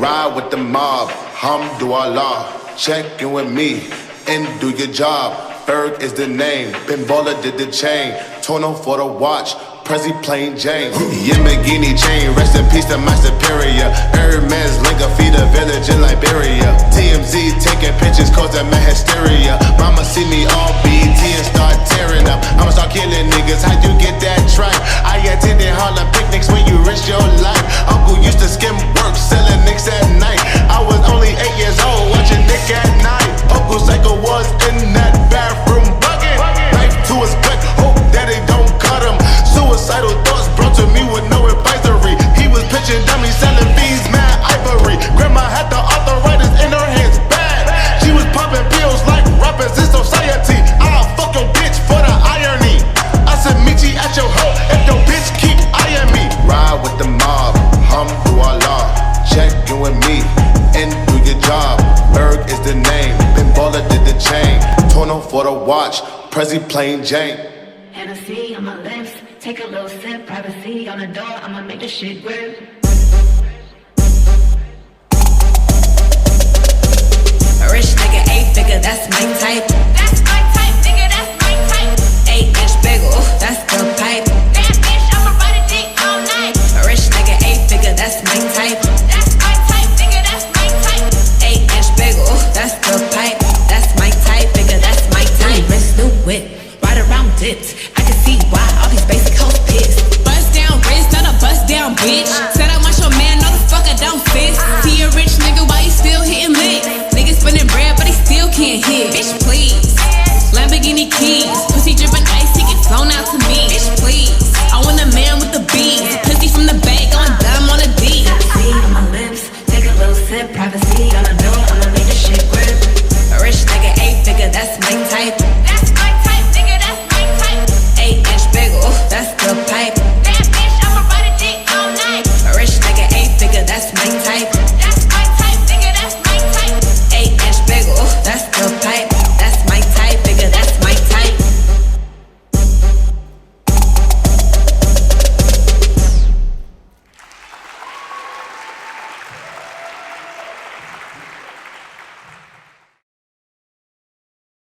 Ride with the mob, Hamdulillah. Check in with me and do your job. Berg is the name, Ben Baller did the chain. Tono for the watch, Prezi plain Jane. Yamagini chain, rest in peace to my superior. Hermes Linga feed a village in Liberia. TMZ taking pictures causing my hysteria. Mama see me on BT and start tearing up. I'ma start killing niggas, how you get that tripe? I attended Harlem picnics when you risk your life. Uncle used to skim work, selling nicks at night. I was only 8 years old, watching Nick at night. Uncle Psycho was in that bathroom bucket. Knife to his gut, hope that they don't cut him. Suicidal thoughts brought to me with no advisory. He was pitching dummies, selling bees, mad ivory. Grandma had the arthritis in her hands, bad. She was popping pills like rappers in society. I'll fuck your bitch for the irony. I said meet you at your hoe if your bitch keep eyeing me. Ride with the mob, Hamdulillah. Check in with me and do your job. Berg is the name, Ben Baller did the chain. Tono for the watch, Prezi plain Jane. Hennessy on my lips, take a little sip, privacy on the door, I'ma make this shit grip. A rich nigga, 8-figure, that's my type. That's my type, nigga, that's my type. 8-inch bagel, that's the pipe. That bitch, I'ma ride a dick all night. A rich nigga, 8-figure, that's my type. That's my type, nigga, that's my type. 8-inch bagel, that's the pipe. That's my type, nigga, that's my type. Wrist new whip, ride around dips. I can see why all these basic hoes pissed. Bust down wrist, not a bust down bitch. Said I want your man, no the fuck I don't fit. See a rich nigga, why he still hitting licks? Niggas spending bread, but he still can't hit. Bitch, please. Lamborghini keys, pussy dripping ice, he get flown out to me. Bitch, please. I want a man with the beats. Pussy from the bag, going dumb on a D. See on my lips, take a little sip, privacy on the door, I'ma make this shit grip. A rich nigga, 8-figure, that's my type.